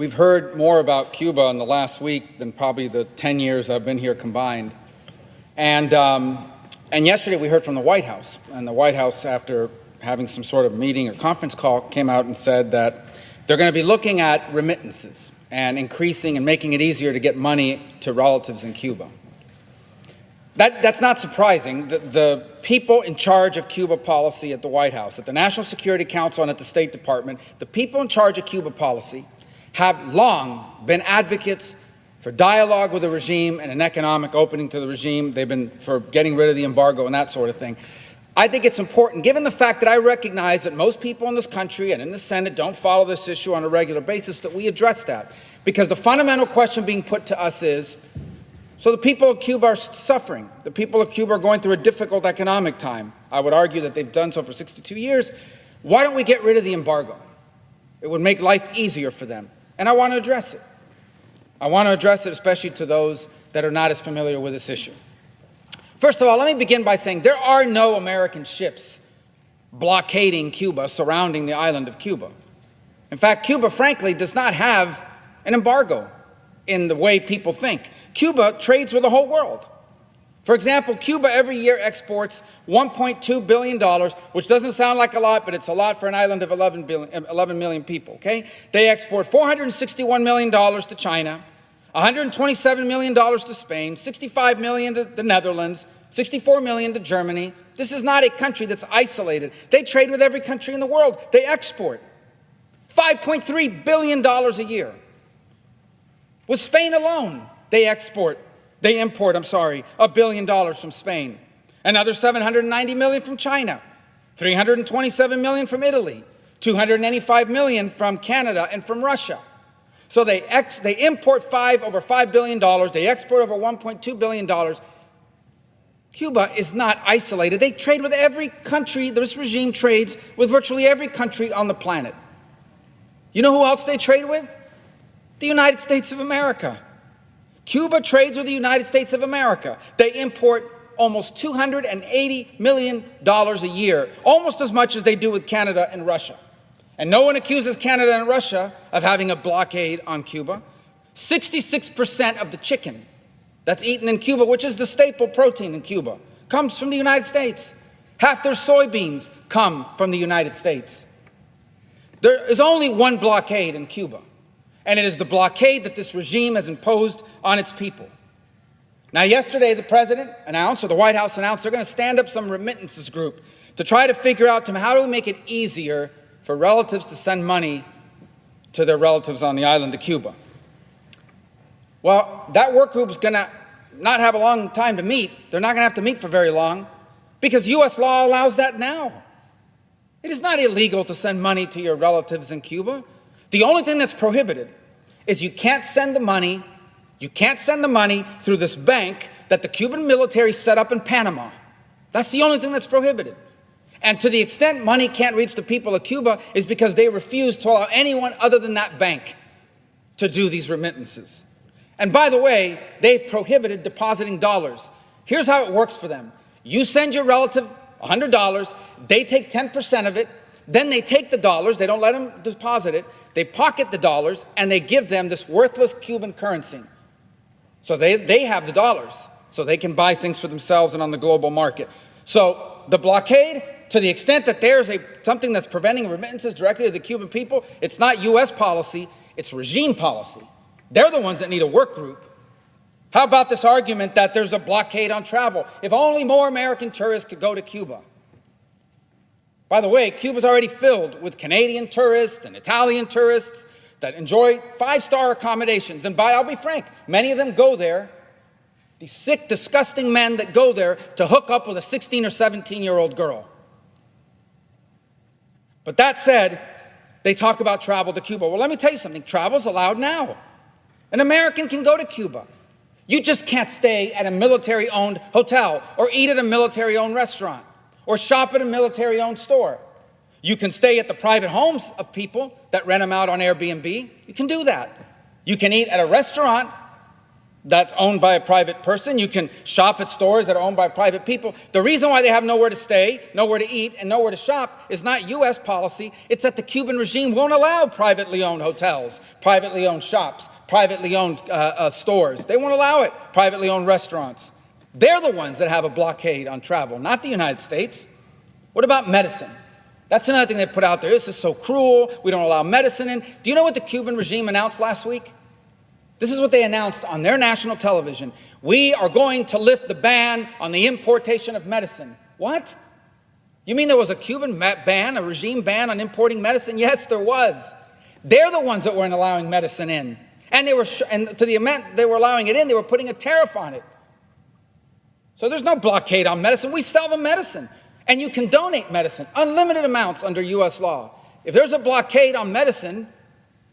We've heard more about Cuba in the last week than probably the 10 years I've been here combined. And yesterday we heard from the White House. And the White House, after having some sort of meeting or conference call, came out and said that they're going to be looking at remittances and increasing and making it easier to get money to relatives in Cuba. That's not surprising. The people in charge of Cuba policy at the White House, at the National Security Council and at the State Department, the people in charge of Cuba policy have long been advocates for dialogue with the regime and an economic opening to the regime. They've been for getting rid of the embargo and that sort of thing. I think it's important, given the fact that I recognize that most people in this country and in the Senate don't follow this issue on a regular basis, that we address that. Because the fundamental question being put to us is, so the people of Cuba are suffering. The people of Cuba are going through a difficult economic time. I would argue that they've done so for 62 years. Why don't we get rid of the embargo? It would make life easier for them. And I want to address it. I want to address it especially to those that are not as familiar with this issue. First of all, let me begin by saying there are no American ships blockading Cuba, surrounding the island of Cuba. In fact, Cuba, frankly, does not have an embargo in the way people think. Cuba trades with the whole world. For example, Cuba every year exports $1.2 billion, which doesn't sound like a lot, but it's a lot for an island of 11 million people, okay? They export $461 million to China, $127 million to Spain, $65 million to the Netherlands, $64 million to Germany. This is not a country that's isolated. They trade with every country in the world. They export $5.3 billion a year. With Spain alone, they import $1 billion from Spain, another $790 million from China, $327 million from Italy, $285 million from Canada and from Russia. So they import over $5 billion, they export over $1.2 billion. Cuba is not isolated. They trade with every country. This regime trades with virtually every country on the planet. You know who else they trade with? The United States of America. Cuba trades with the United States of America. They import almost $280 million a year, almost as much as they do with Canada and Russia. And no one accuses Canada and Russia of having a blockade on Cuba. 66% of the chicken that's eaten in Cuba, which is the staple protein in Cuba, comes from the United States. Half their soybeans come from the United States. There is only one blockade in Cuba, and it is the blockade that this regime has imposed on its people. Now, yesterday, the president announced, or the White House announced, they're going to stand up some remittances group to try to figure out how do we make it easier for relatives to send money to their relatives on the island of Cuba. Well, that work group is going to not have a long time to meet. They're not going to have to meet for very long because U.S. law allows that now. It is not illegal to send money to your relatives in Cuba. The only thing that's prohibited is you can't send the money through this bank that the Cuban military set up in Panama. That's the only thing that's prohibited. And to the extent money can't reach the people of Cuba is because they refuse to allow anyone other than that bank to do these remittances. And by the way, they've prohibited depositing dollars. Here's how it works for them. You send your relative $100, they take 10% of it, then they take the dollars, they don't let them deposit it, they pocket the dollars, and they give them this worthless Cuban currency. So they have the dollars, so they can buy things for themselves and on the global market. So the blockade, to the extent that there's something that's preventing remittances directly to the Cuban people, it's not U.S. policy, it's regime policy. They're the ones that need a work group. How about this argument that there's a blockade on travel? If only more American tourists could go to Cuba. By the way, Cuba's already filled with Canadian tourists and Italian tourists that enjoy five-star accommodations. And I'll be frank, many of them go there, these sick, disgusting men that go there to hook up with a 16 or 17-year-old girl. But that said, they talk about travel to Cuba. Well, let me tell you something. Travel's allowed now. An American can go to Cuba. You just can't stay at a military-owned hotel or eat at a military-owned restaurant or shop at a military-owned store. You can stay at the private homes of people that rent them out on Airbnb. You can do that. You can eat at a restaurant that's owned by a private person. You can shop at stores that are owned by private people. The reason why they have nowhere to stay, nowhere to eat, and nowhere to shop is not U.S. policy. It's that the Cuban regime won't allow privately owned hotels, privately owned shops, privately owned stores. They won't allow it, privately owned restaurants. They're the ones that have a blockade on travel, not the United States. What about medicine? That's another thing they put out there. This is so cruel. We don't allow medicine in. Do you know what the Cuban regime announced last week? This is what they announced on their national television. We are going to lift the ban on the importation of medicine. What? You mean there was a Cuban ban, a regime ban on importing medicine? Yes, there was. They're the ones that weren't allowing medicine in. And and to the amount they were allowing it in, they were putting a tariff on it. So there's no blockade on medicine. We sell them medicine. And you can donate medicine, unlimited amounts under U.S. law. If there's a blockade on medicine,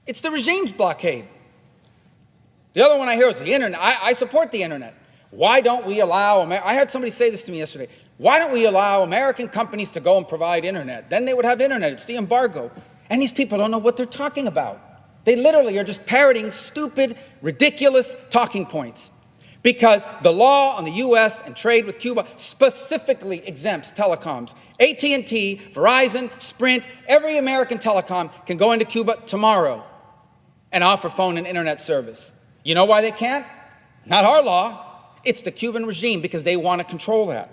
it's the regime's blockade. The other one I hear is the internet. I support the internet. Why don't we allow, I heard somebody say this to me yesterday, why don't we allow American companies to go and provide internet? Then they would have internet. It's the embargo. And these people don't know what they're talking about. They literally are just parroting stupid, ridiculous talking points. Because the law on the U.S. and trade with Cuba specifically exempts telecoms. AT&T, Verizon, Sprint, every American telecom can go into Cuba tomorrow and offer phone and internet service. You know why they can't? Not our law. It's the Cuban regime because they want to control that.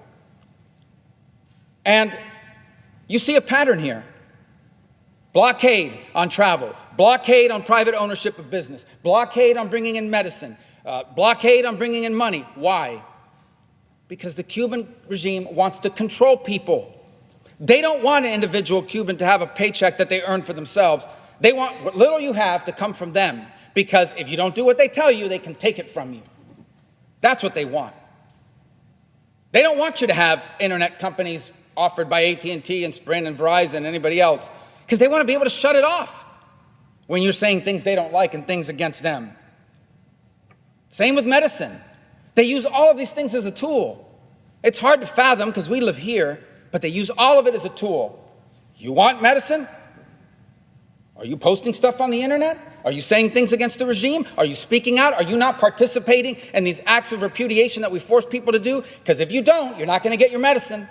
And you see a pattern here. Blockade on travel, blockade on private ownership of business, blockade on bringing in medicine, blockade on bringing in money. Why? Because the Cuban regime wants to control people. They don't want an individual Cuban to have a paycheck that they earn for themselves. They want what little you have to come from them, because if you don't do what they tell you, they can take it from you. That's what they want. They don't want you to have internet companies offered by AT&T and Sprint and Verizon and anybody else, because they want to be able to shut it off when you're saying things they don't like and things against them. Same with medicine. They use all of these things as a tool. It's hard to fathom because we live here, but they use all of it as a tool. You want medicine? Are you posting stuff on the internet? Are you saying things against the regime? Are you speaking out? Are you not participating in these acts of repudiation that we force people to do? Because if you don't, you're not going to get your medicine.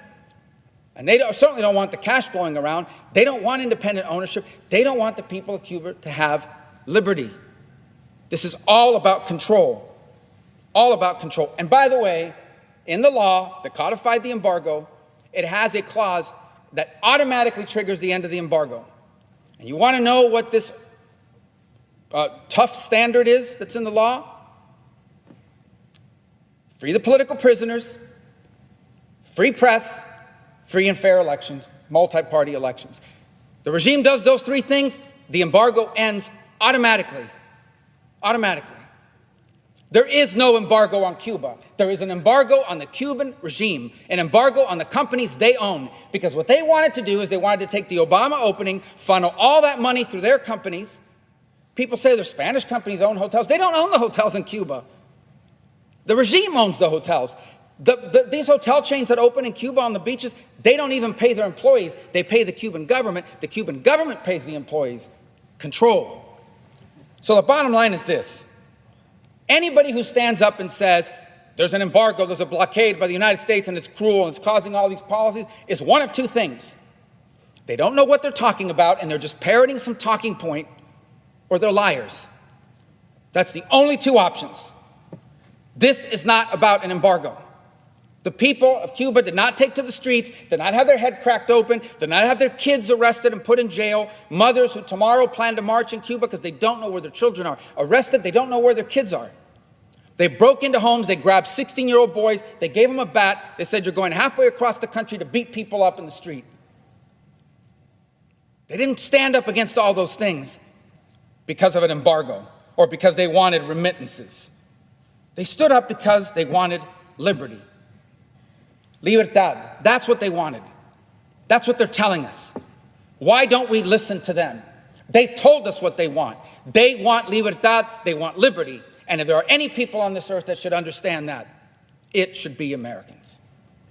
And they certainly don't want the cash flowing around. They don't want independent ownership. They don't want the people of Cuba to have liberty. This is all about control. All about control. And by the way, in the law that codified the embargo, it has a clause that automatically triggers the end of the embargo. And you want to know what this tough standard is that's in the law? Free the political prisoners, free press, free and fair elections, multi-party elections. The regime does those three things, the embargo ends automatically. Automatically. There is no embargo on Cuba. There is an embargo on the Cuban regime, an embargo on the companies they own. Because what they wanted to do is they wanted to take the Obama opening, funnel all that money through their companies. People say their Spanish companies own hotels. They don't own the hotels in Cuba. The regime owns the hotels. These hotel chains that open in Cuba on the beaches, they don't even pay their employees. They pay the Cuban government. The Cuban government pays the employees. Control. So the bottom line is this. Anybody who stands up and says there's an embargo, there's a blockade by the United States and it's cruel and it's causing all these policies is one of two things. They don't know what they're talking about and they're just parroting some talking point, or they're liars. That's the only two options. This is not about an embargo. The people of Cuba did not take to the streets, did not have their head cracked open, did not have their kids arrested and put in jail, mothers who tomorrow plan to march in Cuba because they don't know where their children are, arrested, they don't know where their kids are. They broke into homes, they grabbed 16-year-old boys, they gave them a bat, they said, you're going halfway across the country to beat people up in the street. They didn't stand up against all those things because of an embargo or because they wanted remittances. They stood up because they wanted liberty. Libertad. That's what they wanted. That's what they're telling us. Why don't we listen to them? They told us what they want. They want libertad. They want liberty. And if there are any people on this earth that should understand that, it should be Americans.